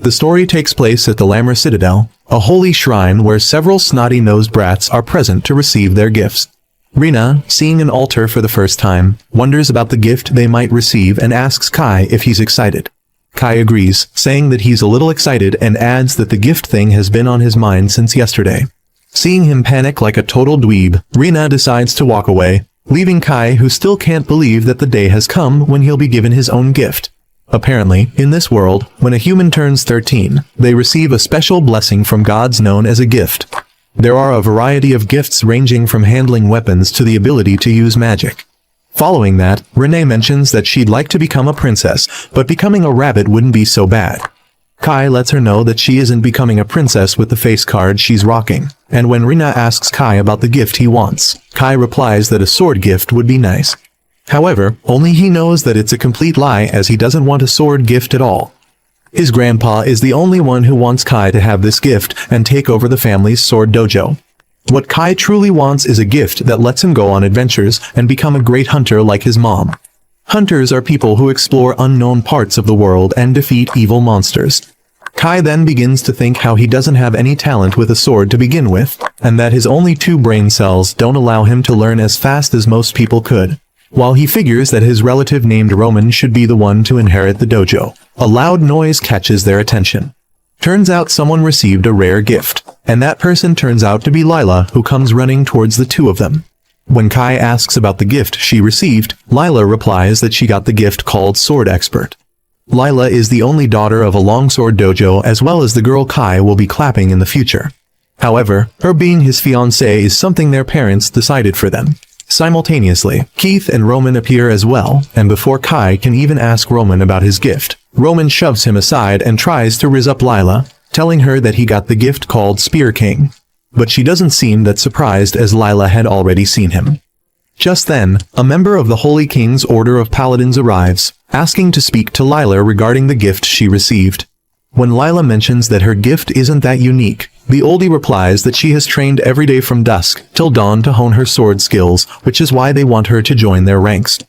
The story takes place at the Lammer Citadel, a holy shrine where several snotty-nosed brats are present to receive their gifts. Rina, seeing an altar for the first time, wonders about the gift they might receive and asks Kai if he's excited. Kai agrees, saying that he's a little excited and adds that the gift thing has been on his mind since yesterday. Seeing him panic like a total dweeb, Rina decides to walk away, leaving Kai, who still can't believe that the day has come when he'll be given his own gift. Apparently, in this world, when a human turns 13, they receive a special blessing from gods known as a gift. There are a variety of gifts ranging from handling weapons to the ability to use magic. Following that, Renee mentions that she'd like to become a princess, but becoming a rabbit wouldn't be so bad. Kai lets her know that she isn't becoming a princess with the face card she's rocking, and when Rina asks Kai about the gift he wants, Kai replies that a sword gift would be nice. However, only he knows that it's a complete lie, as he doesn't want a sword gift at all. His grandpa is the only one who wants Kai to have this gift and take over the family's sword dojo. What Kai truly wants is a gift that lets him go on adventures and become a great hunter like his mom. Hunters are people who explore unknown parts of the world and defeat evil monsters. Kai then begins to think how he doesn't have any talent with a sword to begin with, and that his only 2 brain cells don't allow him to learn as fast as most people could. While he figures that his relative named Roman should be the one to inherit the dojo, a loud noise catches their attention. Turns out someone received a rare gift, and that person turns out to be Lila, who comes running towards the 2 of them. When Kai asks about the gift she received, Lila replies that she got the gift called Sword Expert. Lila is the only daughter of a longsword dojo, as well as the girl Kai will be clapping in the future. However, her being his fiancée is something their parents decided for them. Simultaneously, Keith and Roman appear as well, and before Kai can even ask Roman about his gift, Roman shoves him aside and tries to rizz up Lila, telling her that he got the gift called Spear King. But she doesn't seem that surprised, as Lila had already seen him. Just then, a member of the Holy King's Order of Paladins arrives, asking to speak to Lila regarding the gift she received. When Lila mentions that her gift isn't that unique, the oldie replies that she has trained every day from dusk till dawn to hone her sword skills, which is why they want her to join their ranks.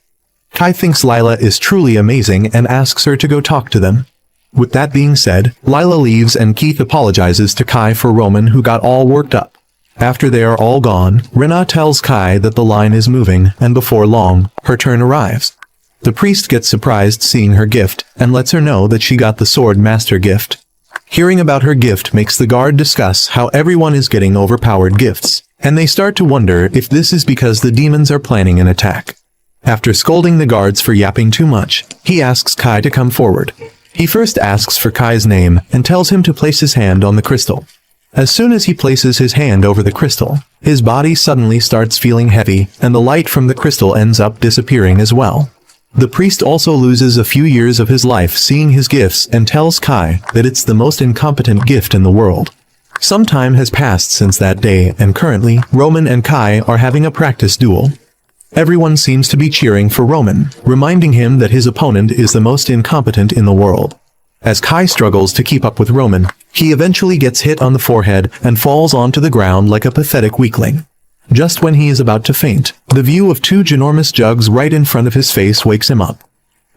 Kai thinks Lila is truly amazing and asks her to go talk to them. With that being said, Lila leaves and Keith apologizes to Kai for Roman, who got all worked up. After they are all gone, Rina tells Kai that the line is moving, and before long, her turn arrives. The priest gets surprised seeing her gift, and lets her know that she got the Sword Master gift. Hearing about her gift makes the guard discuss how everyone is getting overpowered gifts, and they start to wonder if this is because the demons are planning an attack. After scolding the guards for yapping too much, he asks Kai to come forward. He first asks for Kai's name, and tells him to place his hand on the crystal. As soon as he places his hand over the crystal, his body suddenly starts feeling heavy, and the light from the crystal ends up disappearing as well. The priest also loses a few years of his life seeing his gifts and tells Kai that it's the most incompetent gift in the world. Some time has passed since that day, and currently, Roman and Kai are having a practice duel. Everyone seems to be cheering for Roman, reminding him that his opponent is the most incompetent in the world. As Kai struggles to keep up with Roman, he eventually gets hit on the forehead and falls onto the ground like a pathetic weakling. Just when he is about to faint, the view of 2 ginormous jugs right in front of his face wakes him up.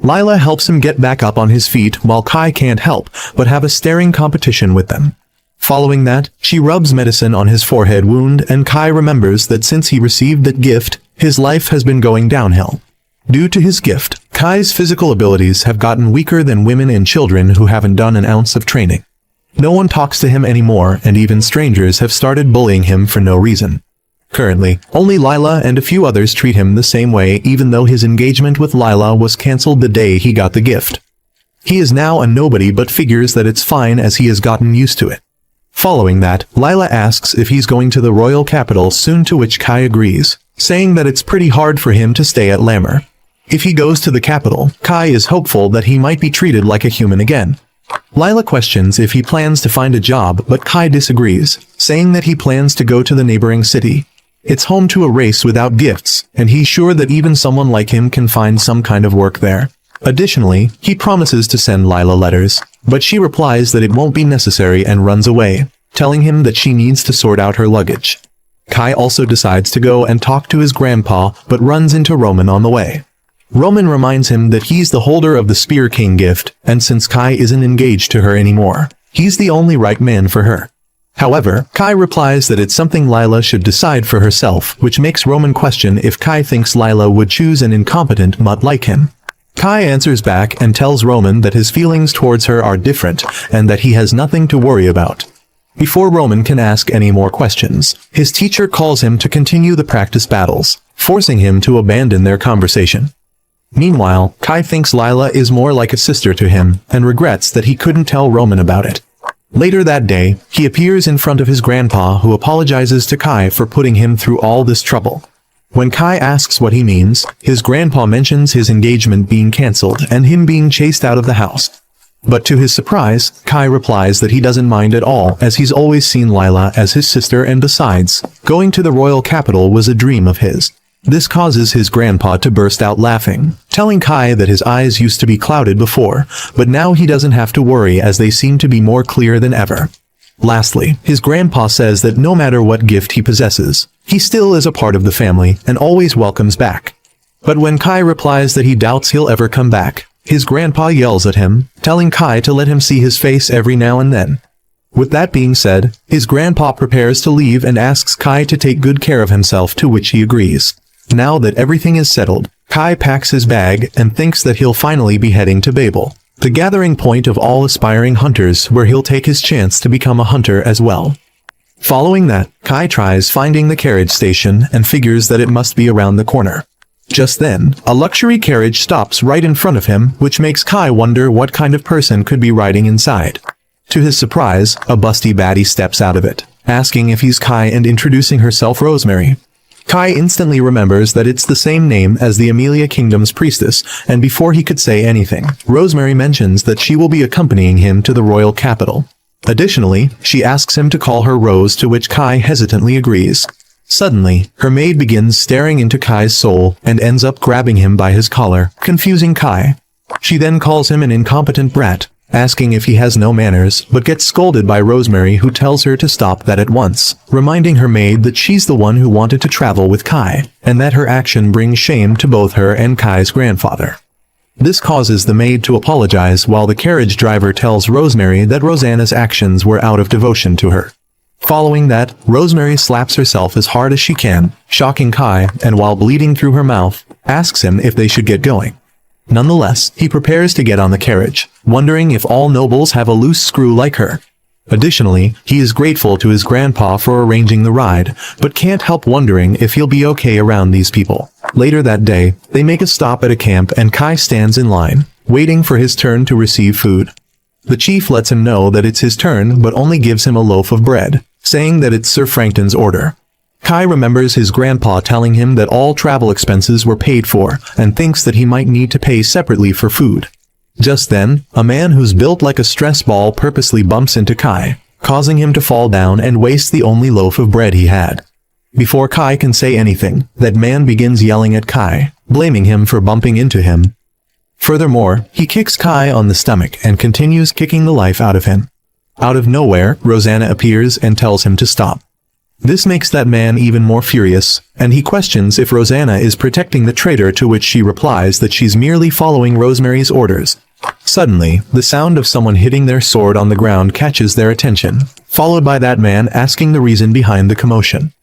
Lila helps him get back up on his feet, while Kai can't help but have a staring competition with them. Following that, she rubs medicine on his forehead wound, and Kai remembers that since he received that gift, his life has been going downhill. Due to his gift, Kai's physical abilities have gotten weaker than women and children who haven't done an ounce of training. No one talks to him anymore, and even strangers have started bullying him for no reason. Currently, only Lila and a few others treat him the same way, even though his engagement with Lila was cancelled the day he got the gift. He is now a nobody but figures that it's fine as he has gotten used to it. Following that, Lila asks if he's going to the royal capital soon, to which Kai agrees, saying that it's pretty hard for him to stay at Lammer. If he goes to the capital, Kai is hopeful that he might be treated like a human again. Lila questions if he plans to find a job, but Kai disagrees, saying that he plans to go to the neighboring city. It's home to a race without gifts, and he's sure that even someone like him can find some kind of work there. Additionally, he promises to send Lila letters, but she replies that it won't be necessary and runs away, telling him that she needs to sort out her luggage. Kai also decides to go and talk to his grandpa, but runs into Roman on the way. Roman reminds him that he's the holder of the Spear King gift, and since Kai isn't engaged to her anymore, he's the only right man for her. However, Kai replies that it's something Lila should decide for herself, which makes Roman question if Kai thinks Lila would choose an incompetent mutt like him. Kai answers back and tells Roman that his feelings towards her are different, and that he has nothing to worry about. Before Roman can ask any more questions, his teacher calls him to continue the practice battles, forcing him to abandon their conversation. Meanwhile, Kai thinks Lila is more like a sister to him, and regrets that he couldn't tell Roman about it. Later that day, he appears in front of his grandpa, who apologizes to Kai for putting him through all this trouble. When Kai asks what he means, his grandpa mentions his engagement being cancelled and him being chased out of the house. But to his surprise, Kai replies that he doesn't mind at all, as he's always seen Lila as his sister, and besides, going to the royal capital was a dream of his. This causes his grandpa to burst out laughing, telling Kai that his eyes used to be clouded before, but now he doesn't have to worry as they seem to be more clear than ever. Lastly, his grandpa says that no matter what gift he possesses, he still is a part of the family and always welcomes back. But when Kai replies that he doubts he'll ever come back, his grandpa yells at him, telling Kai to let him see his face every now and then. With that being said, his grandpa prepares to leave and asks Kai to take good care of himself, to which he agrees. Now that everything is settled, Kai packs his bag and thinks that he'll finally be heading to Babel, the gathering point of all aspiring hunters, where he'll take his chance to become a hunter as well. Following that, Kai tries finding the carriage station and figures that it must be around the corner. Just then, a luxury carriage stops right in front of him, which makes Kai wonder what kind of person could be riding inside. To his surprise, a busty baddie steps out of it, asking if he's Kai and introducing herself Rosemary. Kai instantly remembers that it's the same name as the Amelia Kingdom's priestess, and before he could say anything, Rosemary mentions that she will be accompanying him to the royal capital. Additionally, she asks him to call her Rose, to which Kai hesitantly agrees. Suddenly, her maid begins staring into Kai's soul and ends up grabbing him by his collar, confusing Kai. She then calls him an incompetent brat, asking if he has no manners, but gets scolded by Rosemary, who tells her to stop that at once, reminding her maid that she's the one who wanted to travel with Kai, and that her action brings shame to both her and Kai's grandfather. This causes the maid to apologize, while the carriage driver tells Rosemary that Rosanna's actions were out of devotion to her. Following that, Rosemary slaps herself as hard as she can, shocking Kai, and while bleeding through her mouth, asks him if they should get going. Nonetheless, he prepares to get on the carriage, wondering if all nobles have a loose screw like her. Additionally, he is grateful to his grandpa for arranging the ride, but can't help wondering if he'll be okay around these people. Later that day, they make a stop at a camp and Kai stands in line, waiting for his turn to receive food. The chief lets him know that it's his turn, but only gives him a loaf of bread, saying that it's Sir Frankton's order. Kai remembers his grandpa telling him that all travel expenses were paid for, and thinks that he might need to pay separately for food. Just then, a man who's built like a stress ball purposely bumps into Kai, causing him to fall down and waste the only loaf of bread he had. Before Kai can say anything, that man begins yelling at Kai, blaming him for bumping into him. Furthermore, he kicks Kai on the stomach and continues kicking the life out of him. Out of nowhere, Rosanna appears and tells him to stop. This makes that man even more furious, and he questions if Rosanna is protecting the traitor, to which she replies that she's merely following Rosemary's orders. Suddenly, the sound of someone hitting their sword on the ground catches their attention, followed by that man asking the reason behind the commotion.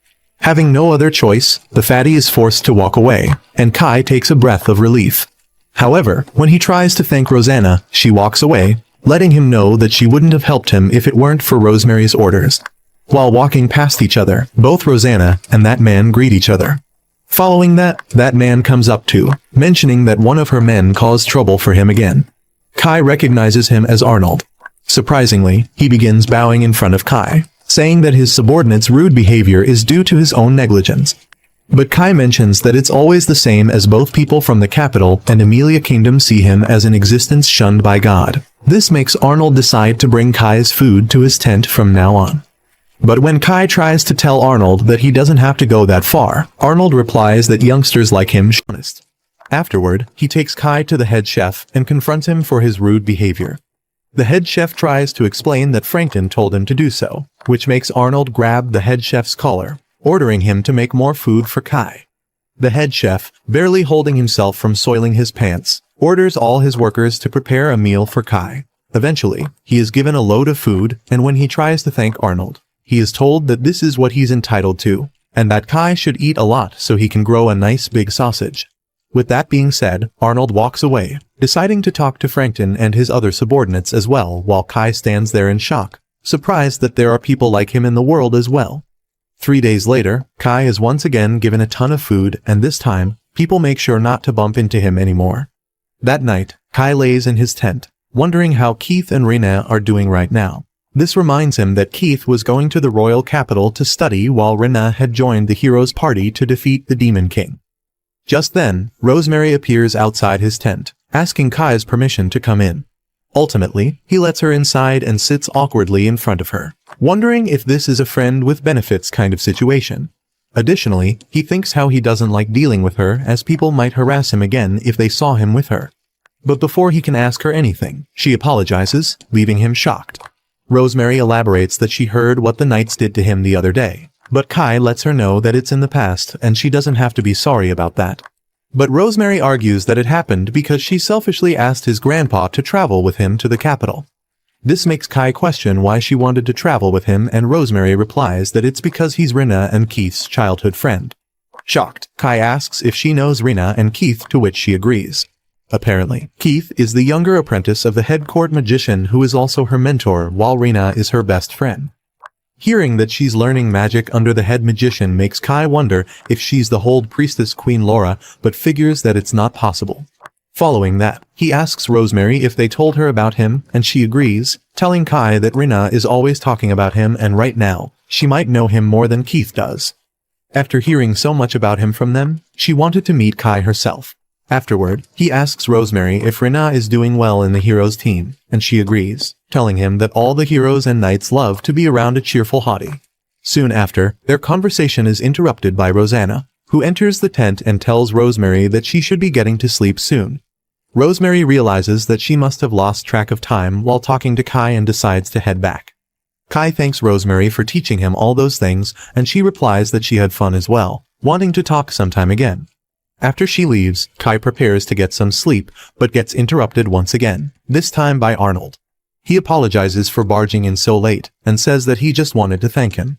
Having no other choice, the fatty is forced to walk away, and Kai takes a breath of relief. However, when he tries to thank Rosanna, she walks away, letting him know that she wouldn't have helped him if it weren't for Rosemary's orders. While walking past each other, both Rosanna and that man greet each other. Following that man comes up to, mentioning that one of her men caused trouble for him again. Kai recognizes him as Arnold. Surprisingly, he begins bowing in front of Kai, saying that his subordinate's rude behavior is due to his own negligence. But Kai mentions that it's always the same, as both people from the capital and Amelia Kingdom see him as an existence shunned by God. This makes Arnold decide to bring Kai's food to his tent from now on. But when Kai tries to tell Arnold that he doesn't have to go that far, Arnold replies that youngsters like him should be honest. Afterward, he takes Kai to the head chef and confronts him for his rude behavior. The head chef tries to explain that Frankton told him to do so, which makes Arnold grab the head chef's collar, ordering him to make more food for Kai. The head chef, barely holding himself from soiling his pants, orders all his workers to prepare a meal for Kai. Eventually, he is given a load of food, and when he tries to thank Arnold, he is told that this is what he's entitled to, and that Kai should eat a lot so he can grow a nice big sausage. With that being said, Arnold walks away, deciding to talk to Frankton and his other subordinates as well, while Kai stands there in shock, surprised that there are people like him in the world as well. 3 days later, Kai is once again given a ton of food, and this time, people make sure not to bump into him anymore. That night, Kai lays in his tent, wondering how Keith and Rina are doing right now. This reminds him that Keith was going to the royal capital to study while Rina had joined the heroes' party to defeat the Demon King. Just then, Rosemary appears outside his tent, asking Kai's permission to come in. Ultimately, he lets her inside and sits awkwardly in front of her, wondering if this is a friend with benefits kind of situation. Additionally, he thinks how he doesn't like dealing with her, as people might harass him again if they saw him with her. But before he can ask her anything, she apologizes, leaving him shocked. Rosemary elaborates that she heard what the knights did to him the other day, but Kai lets her know that it's in the past and she doesn't have to be sorry about that. But Rosemary argues that it happened because she selfishly asked his grandpa to travel with him to the capital. This makes Kai question why she wanted to travel with him, and Rosemary replies that it's because he's Rina and Keith's childhood friend. Shocked, Kai asks if she knows Rina and Keith, to which she agrees. Apparently, Keith is the younger apprentice of the head court magician who is also her mentor, while Rina is her best friend. Hearing that she's learning magic under the head magician makes Kai wonder if she's the hold priestess Queen Laura, but figures that it's not possible. Following that, he asks Rosemary if they told her about him, and she agrees, telling Kai that Rina is always talking about him and right now, she might know him more than Keith does. After hearing so much about him from them, she wanted to meet Kai herself. Afterward, he asks Rosemary if Rina is doing well in the heroes team, and she agrees, telling him that all the heroes and knights love to be around a cheerful hottie. Soon after, their conversation is interrupted by Rosanna, who enters the tent and tells Rosemary that she should be getting to sleep soon. Rosemary realizes that she must have lost track of time while talking to Kai and decides to head back. Kai thanks Rosemary for teaching him all those things, and she replies that she had fun as well, wanting to talk sometime again. After she leaves, Kai prepares to get some sleep, but gets interrupted once again, this time by Arnold. He apologizes for barging in so late, and says that he just wanted to thank him.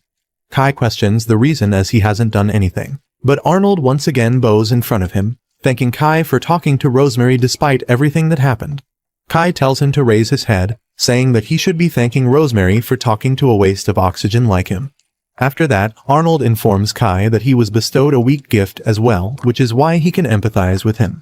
Kai questions the reason as he hasn't done anything, but Arnold once again bows in front of him, thanking Kai for talking to Rosemary despite everything that happened. Kai tells him to raise his head, saying that he should be thanking Rosemary for talking to a waste of oxygen like him. After that, Arnold informs Kai that he was bestowed a weak gift as well, which is why he can empathize with him.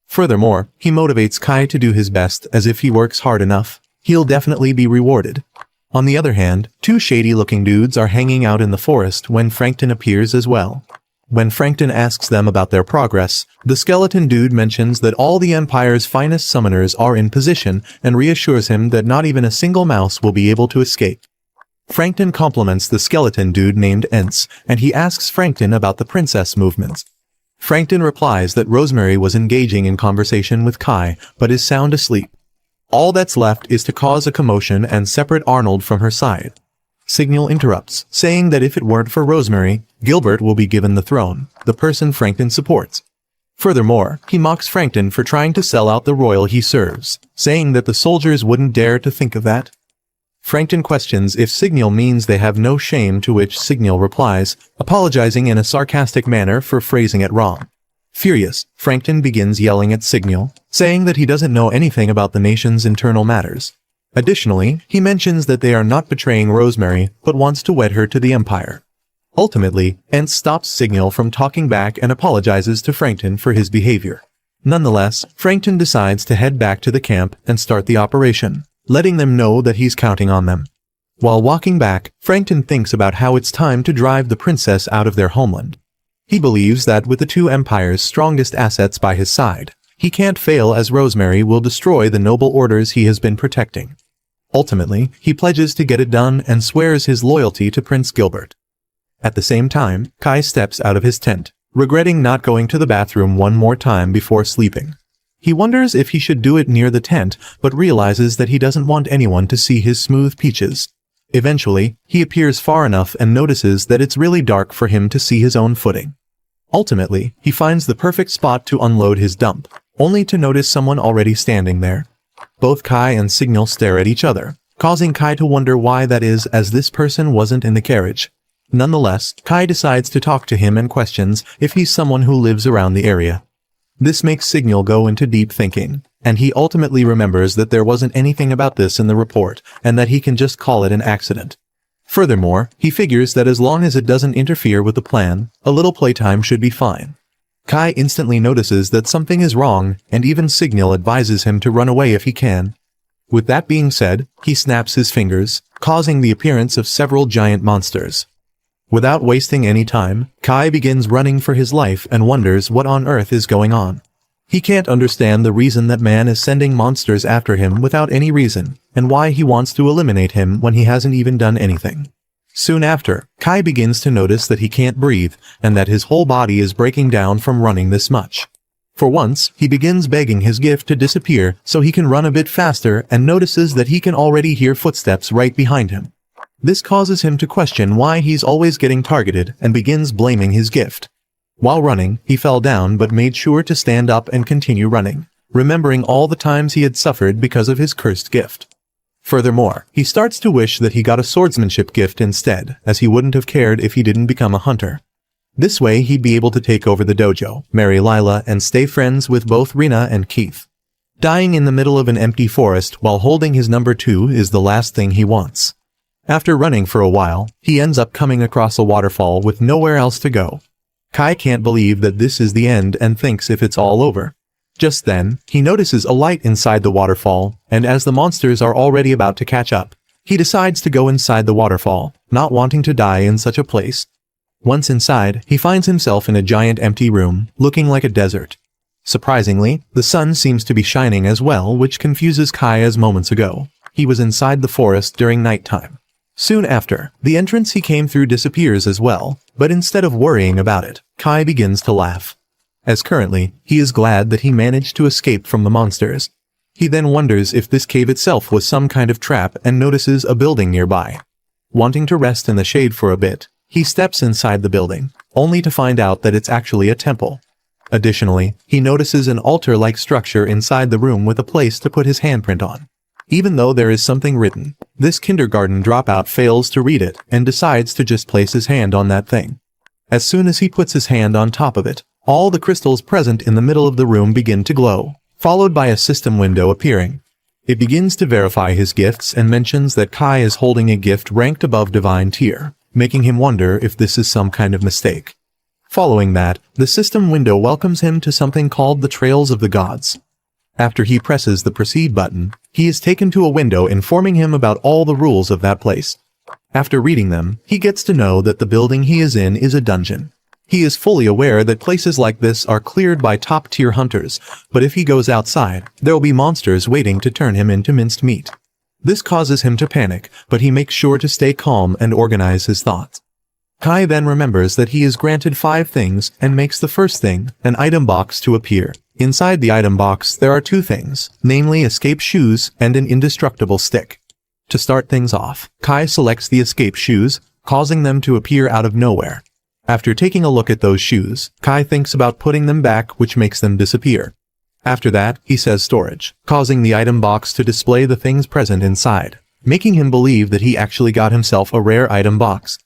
Furthermore, he motivates Kai to do his best, as if he works hard enough, he'll definitely be rewarded. On the other hand, two shady-looking dudes are hanging out in the forest when Frankton appears as well. When Frankton asks them about their progress, the skeleton dude mentions that all the Empire's finest summoners are in position and reassures him that not even a single mouse will be able to escape. Frankton compliments the skeleton dude named Ents, and he asks Frankton about the princess movements. Frankton replies that Rosemary was engaging in conversation with Kai, but is sound asleep. All that's left is to cause a commotion and separate Arnold from her side. Signal interrupts, saying that if it weren't for Rosemary, Gilbert will be given the throne, the person Frankton supports. Furthermore, he mocks Frankton for trying to sell out the royal he serves, saying that the soldiers wouldn't dare to think of that. Frankton questions if Signal means they have no shame, to which Signal replies, apologizing in a sarcastic manner for phrasing it wrong. Furious, Frankton begins yelling at Signal, saying that he doesn't know anything about the nation's internal matters. Additionally, he mentions that they are not betraying Rosemary, but wants to wed her to the Empire. Ultimately, Ents stops Signal from talking back and apologizes to Frankton for his behavior. Nonetheless, Frankton decides to head back to the camp and start the operation, letting them know that he's counting on them. While walking back, Frankton thinks about how it's time to drive the princess out of their homeland. He believes that with the two empires' strongest assets by his side, he can't fail, as Rosemary will destroy the noble orders he has been protecting. Ultimately, he pledges to get it done and swears his loyalty to Prince Gilbert. At the same time, Kai steps out of his tent, regretting not going to the bathroom one more time before sleeping. He wonders if he should do it near the tent, but realizes that he doesn't want anyone to see his smooth peaches. Eventually, he appears far enough and notices that it's really dark for him to see his own footing. Ultimately, he finds the perfect spot to unload his dump, only to notice someone already standing there. Both Kai and Signal stare at each other, causing Kai to wonder why that is, as this person wasn't in the carriage. Nonetheless, Kai decides to talk to him and questions if he's someone who lives around the area. This makes Signal go into deep thinking, and he ultimately remembers that there wasn't anything about this in the report, and that he can just call it an accident. Furthermore, he figures that as long as it doesn't interfere with the plan, a little playtime should be fine. Kai instantly notices that something is wrong, and even Signal advises him to run away if he can. With that being said, he snaps his fingers, causing the appearance of several giant monsters. Without wasting any time, Kai begins running for his life and wonders what on earth is going on. He can't understand the reason that man is sending monsters after him without any reason, and why he wants to eliminate him when he hasn't even done anything. Soon after, Kai begins to notice that he can't breathe, and that his whole body is breaking down from running this much. For once, he begins begging his gift to disappear so he can run a bit faster, and notices that he can already hear footsteps right behind him. This causes him to question why he's always getting targeted and begins blaming his gift. While running, he fell down but made sure to stand up and continue running, remembering all the times he had suffered because of his cursed gift. Furthermore, he starts to wish that he got a swordsmanship gift instead, as he wouldn't have cared if he didn't become a hunter. This way he'd be able to take over the dojo, marry Lila, and stay friends with both Rina and Keith. Dying in the middle of an empty forest while holding his number 2 is the last thing he wants. After running for a while, he ends up coming across a waterfall with nowhere else to go. Kai can't believe that this is the end and thinks if it's all over. Just then, he notices a light inside the waterfall, and as the monsters are already about to catch up, he decides to go inside the waterfall, not wanting to die in such a place. Once inside, he finds himself in a giant empty room, looking like a desert. Surprisingly, the sun seems to be shining as well, which confuses Kai as moments ago he was inside the forest during nighttime. Soon after, the entrance he came through disappears as well, but instead of worrying about it, Kai begins to laugh. As currently, he is glad that he managed to escape from the monsters. He then wonders if this cave itself was some kind of trap and notices a building nearby. Wanting to rest in the shade for a bit, he steps inside the building, only to find out that it's actually a temple. Additionally, he notices an altar-like structure inside the room with a place to put his handprint on. Even though there is something written, this kindergarten dropout fails to read it and decides to just place his hand on that thing. As soon as he puts his hand on top of it, all the crystals present in the middle of the room begin to glow, followed by a system window appearing. It begins to verify his gifts and mentions that Kai is holding a gift ranked above divine tier, making him wonder if this is some kind of mistake. Following that, the system window welcomes him to something called the Trails of the Gods. After he presses the proceed button, he is taken to a window informing him about all the rules of that place. After reading them, he gets to know that the building he is in is a dungeon. He is fully aware that places like this are cleared by top-tier hunters, but if he goes outside, there will be monsters waiting to turn him into minced meat. This causes him to panic, but he makes sure to stay calm and organize his thoughts. Kai then remembers that he is granted 5 things and makes the first thing, an item box, to appear. Inside the item box there are 2 things, namely escape shoes and an indestructible stick. To start things off, Kai selects the escape shoes, causing them to appear out of nowhere. After taking a look at those shoes, Kai thinks about putting them back, which makes them disappear. After that, he says storage, causing the item box to display the things present inside, making him believe that he actually got himself a rare item box.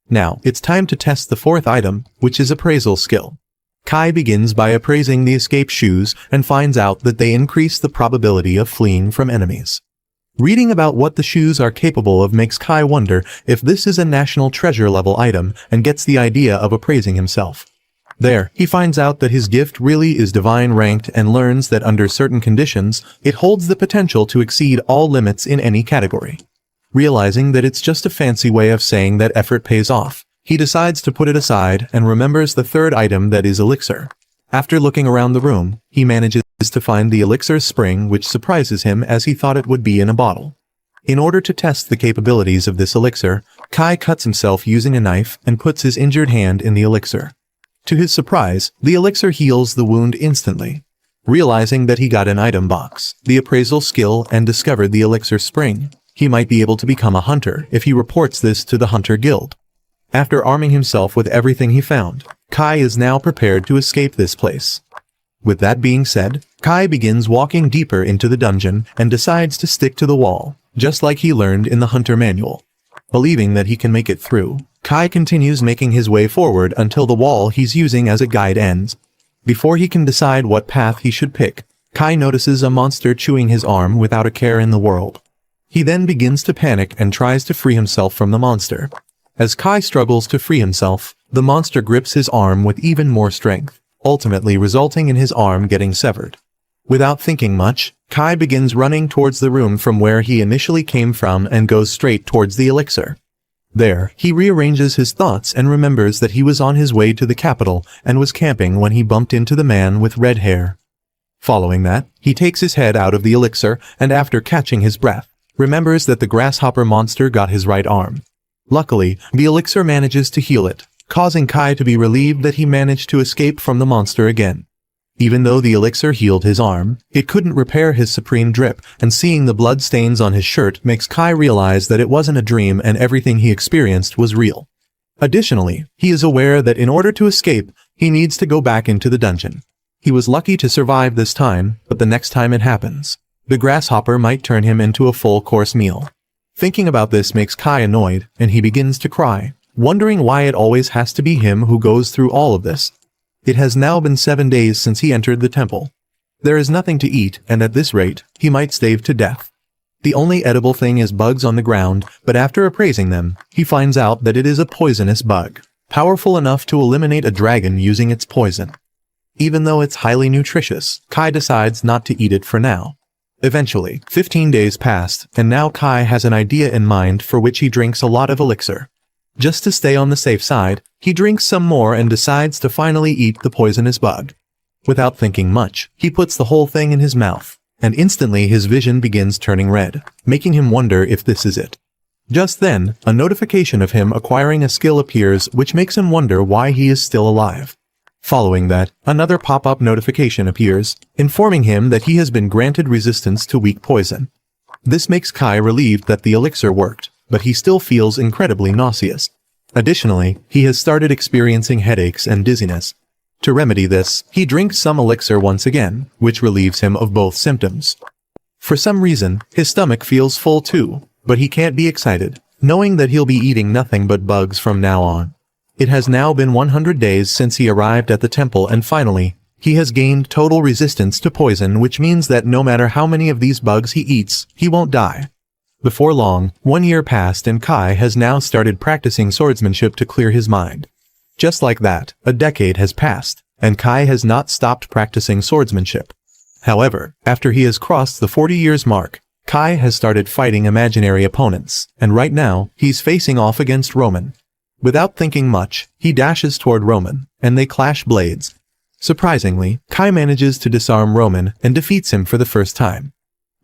Now, it's time to test the 4th item, which is appraisal skill. Kai begins by appraising the escape shoes and finds out that they increase the probability of fleeing from enemies. Reading about what the shoes are capable of makes Kai wonder if this is a national treasure level item and gets the idea of appraising himself. There, he finds out that his gift really is divine ranked and learns that under certain conditions, it holds the potential to exceed all limits in any category. Realizing that it's just a fancy way of saying that effort pays off, he decides to put it aside and remembers the 3rd item, that is elixir. After looking around the room, he manages to find the elixir spring, which surprises him as he thought it would be in a bottle. In order to test the capabilities of this elixir, Kai cuts himself using a knife and puts his injured hand in the elixir. To his surprise, the elixir heals the wound instantly. Realizing that he got an item box, the appraisal skill, and discovered the elixir spring, he might be able to become a hunter if he reports this to the Hunter Guild. After arming himself with everything he found, Kai is now prepared to escape this place. With that being said, Kai begins walking deeper into the dungeon and decides to stick to the wall, just like he learned in the Hunter Manual. Believing that he can make it through, Kai continues making his way forward until the wall he's using as a guide ends. Before he can decide what path he should pick, Kai notices a monster chewing his arm without a care in the world. He then begins to panic and tries to free himself from the monster. As Kai struggles to free himself, the monster grips his arm with even more strength, ultimately resulting in his arm getting severed. Without thinking much, Kai begins running towards the room from where he initially came from and goes straight towards the elixir. There, he rearranges his thoughts and remembers that he was on his way to the capital and was camping when he bumped into the man with red hair. Following that, he takes his head out of the elixir and after catching his breath, remembers that the grasshopper monster got his right arm. Luckily, the elixir manages to heal it, causing Kai to be relieved that he managed to escape from the monster again. Even though the elixir healed his arm, it couldn't repair his supreme drip, and seeing the blood stains on his shirt makes Kai realize that it wasn't a dream and everything he experienced was real. Additionally, he is aware that in order to escape, he needs to go back into the dungeon. He was lucky to survive this time, but the next time it happens, the grasshopper might turn him into a full-course meal. Thinking about this makes Kai annoyed, and he begins to cry, wondering why it always has to be him who goes through all of this. It has now been 7 days since he entered the temple. There is nothing to eat, and at this rate, he might starve to death. The only edible thing is bugs on the ground, but after appraising them, he finds out that it is a poisonous bug, powerful enough to eliminate a dragon using its poison. Even though it's highly nutritious, Kai decides not to eat it for now. Eventually, 15 days passed, and now Kai has an idea in mind for which he drinks a lot of elixir. Just to stay on the safe side, he drinks some more and decides to finally eat the poisonous bug. Without thinking much, he puts the whole thing in his mouth, and instantly his vision begins turning red, making him wonder if this is it. Just then, a notification of him acquiring a skill appears which makes him wonder why he is still alive. Following that, another pop-up notification appears, informing him that he has been granted resistance to weak poison. This makes Kai relieved that the elixir worked, but he still feels incredibly nauseous. Additionally, he has started experiencing headaches and dizziness. To remedy this, he drinks some elixir once again, which relieves him of both symptoms. For some reason, his stomach feels full too, but he can't be excited, knowing that he'll be eating nothing but bugs from now on. It has now been 100 days since he arrived at the temple and finally, he has gained total resistance to poison, which means that no matter how many of these bugs he eats, he won't die. Before long, 1 year passed and Kai has now started practicing swordsmanship to clear his mind. Just like that, a decade has passed, and Kai has not stopped practicing swordsmanship. However, after he has crossed the 40 years mark, Kai has started fighting imaginary opponents, and right now, he's facing off against Roman. Without thinking much, he dashes toward Roman, and they clash blades. Surprisingly, Kai manages to disarm Roman and defeats him for the first time.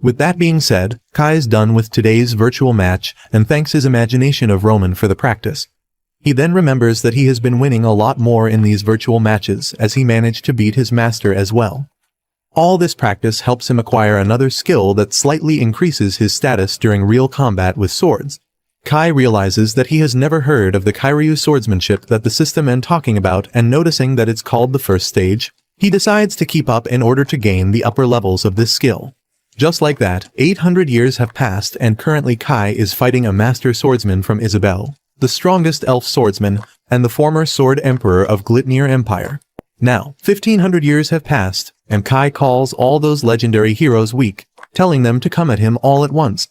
With that being said, Kai is done with today's virtual match and thanks his imagination of Roman for the practice. He then remembers that he has been winning a lot more in these virtual matches as he managed to beat his master as well. All this practice helps him acquire another skill that slightly increases his status during real combat with swords. Kai realizes that he has never heard of the Kairyu swordsmanship that the system is talking about, and noticing that it's called the first stage, he decides to keep up in order to gain the upper levels of this skill. Just like that, 800 years have passed and currently Kai is fighting a master swordsman from Isabel, the strongest elf swordsman, and the former sword emperor of Glitnir Empire. Now, 1500 years have passed, and Kai calls all those legendary heroes weak, telling them to come at him all at once.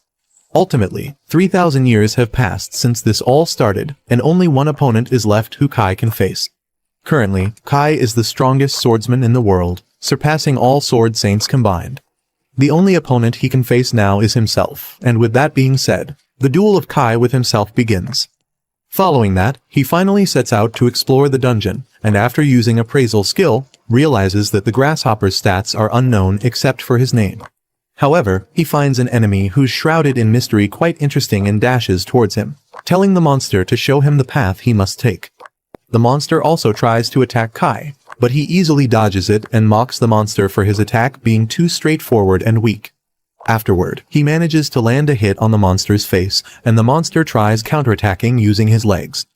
Ultimately, 3000 years have passed since this all started, and only one opponent is left who Kai can face. Currently, Kai is the strongest swordsman in the world, surpassing all sword saints combined. The only opponent he can face now is himself, and with that being said, the duel of Kai with himself begins. Following that, he finally sets out to explore the dungeon, and after using appraisal skill, realizes that the grasshopper's stats are unknown except for his name. However, he finds an enemy who's shrouded in mystery quite interesting and dashes towards him, telling the monster to show him the path he must take. The monster also tries to attack Kai, but he easily dodges it and mocks the monster for his attack being too straightforward and weak. Afterward, he manages to land a hit on the monster's face, and the monster tries counterattacking using his legs.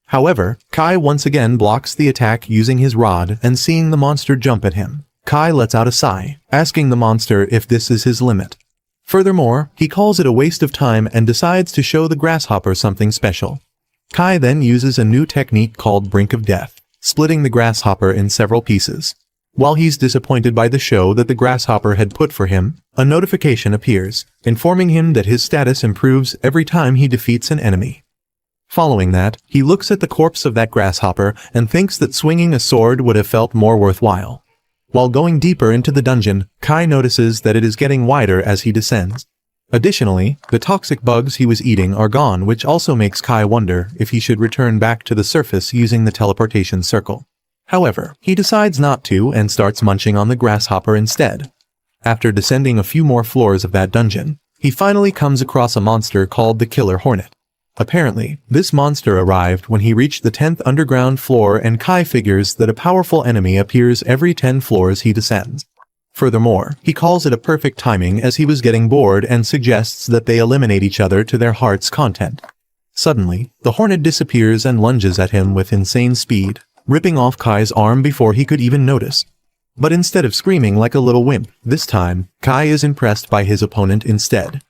However, Kai once again blocks the attack using his rod, and seeing the monster jump at him, Kai lets out a sigh, asking the monster if this is his limit. Furthermore, he calls it a waste of time and decides to show the grasshopper something special. Kai then uses a new technique called Brink of Death, splitting the grasshopper in several pieces. While he's disappointed by the show that the grasshopper had put for him, a notification appears, informing him that his status improves every time he defeats an enemy. Following that, he looks at the corpse of that grasshopper and thinks that swinging a sword would have felt more worthwhile. While going deeper into the dungeon, Kai notices that it is getting wider as he descends. Additionally, the toxic bugs he was eating are gone, which also makes Kai wonder if he should return back to the surface using the teleportation circle. However, he decides not to and starts munching on the grasshopper instead. After descending a few more floors of that dungeon, he finally comes across a monster called the Killer Hornet. Apparently, this monster arrived when he reached the 10th underground floor, and Kai figures that a powerful enemy appears every 10 floors he descends. Furthermore, he calls it a perfect timing as he was getting bored and suggests that they eliminate each other to their heart's content. Suddenly, the hornet disappears and lunges at him with insane speed, ripping off Kai's arm before he could even notice. But instead of screaming like a little wimp, this time, Kai is impressed by his opponent instead.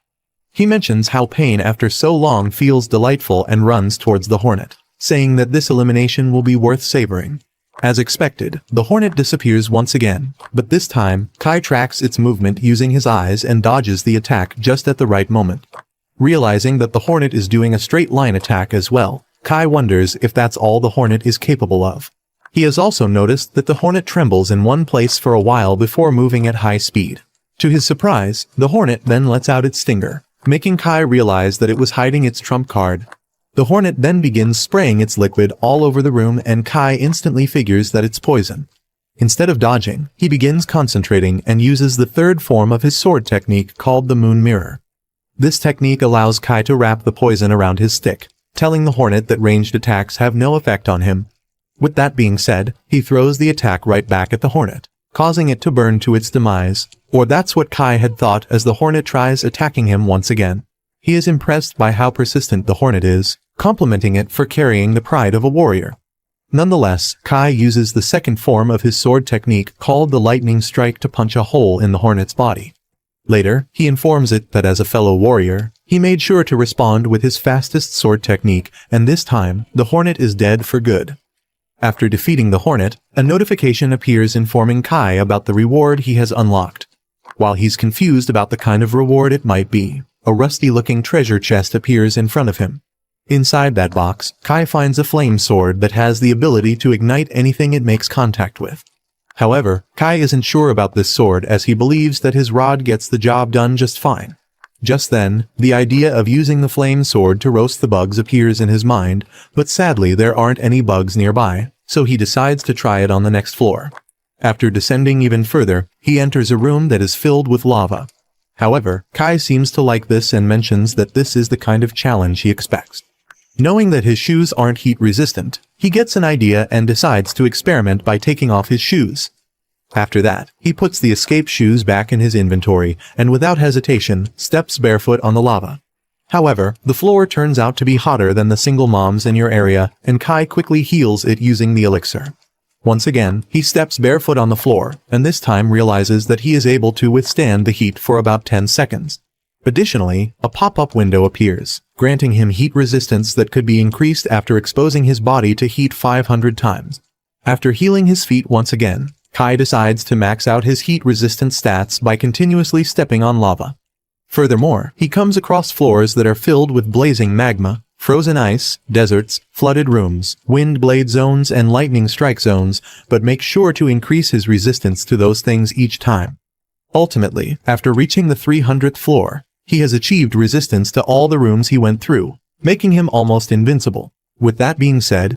He mentions how pain after so long feels delightful and runs towards the hornet, saying that this elimination will be worth savoring. As expected, the hornet disappears once again, but this time, Kai tracks its movement using his eyes and dodges the attack just at the right moment. Realizing that the hornet is doing a straight line attack as well, Kai wonders if that's all the hornet is capable of. He has also noticed that the hornet trembles in one place for a while before moving at high speed. To his surprise, the hornet then lets out its stinger, making Kai realize that it was hiding its trump card. The hornet then begins spraying its liquid all over the room, and Kai instantly figures that it's poison. Instead of dodging, he begins concentrating and uses the third form of his sword technique called the Moon Mirror. This technique allows Kai to wrap the poison around his stick, telling the hornet that ranged attacks have no effect on him. With that being said, he throws the attack right back at the hornet, causing it to burn to its demise, or that's what Kai had thought as the hornet tries attacking him once again. He is impressed by how persistent the hornet is, complimenting it for carrying the pride of a warrior. Nonetheless, Kai uses the second form of his sword technique called the Lightning Strike to punch a hole in the hornet's body. Later, he informs it that as a fellow warrior, he made sure to respond with his fastest sword technique, and this time, the hornet is dead for good. After defeating the hornet, a notification appears informing Kai about the reward he has unlocked. While he's confused about the kind of reward it might be, a rusty-looking treasure chest appears in front of him. Inside that box, Kai finds a flame sword that has the ability to ignite anything it makes contact with. However, Kai isn't sure about this sword as he believes that his rod gets the job done just fine. Just then, the idea of using the flame sword to roast the bugs appears in his mind, but sadly there aren't any bugs nearby, so he decides to try it on the next floor. After descending even further, he enters a room that is filled with lava. However, Kai seems to like this and mentions that this is the kind of challenge he expects. Knowing that his shoes aren't heat resistant, he gets an idea and decides to experiment by taking off his shoes. After that, he puts the escape shoes back in his inventory and without hesitation, steps barefoot on the lava. However, the floor turns out to be hotter than the single moms in your area, and Kai quickly heals it using the elixir. Once again, he steps barefoot on the floor, and this time realizes that he is able to withstand the heat for about 10 seconds. Additionally, a pop-up window appears, granting him heat resistance that could be increased after exposing his body to heat 500 times. After healing his feet once again, Kai decides to max out his heat resistance stats by continuously stepping on lava. Furthermore, he comes across floors that are filled with blazing magma, frozen ice, deserts, flooded rooms, wind blade zones, and lightning strike zones, but makes sure to increase his resistance to those things each time. Ultimately, after reaching the 300th floor, he has achieved resistance to all the rooms he went through, making him almost invincible. With that being said,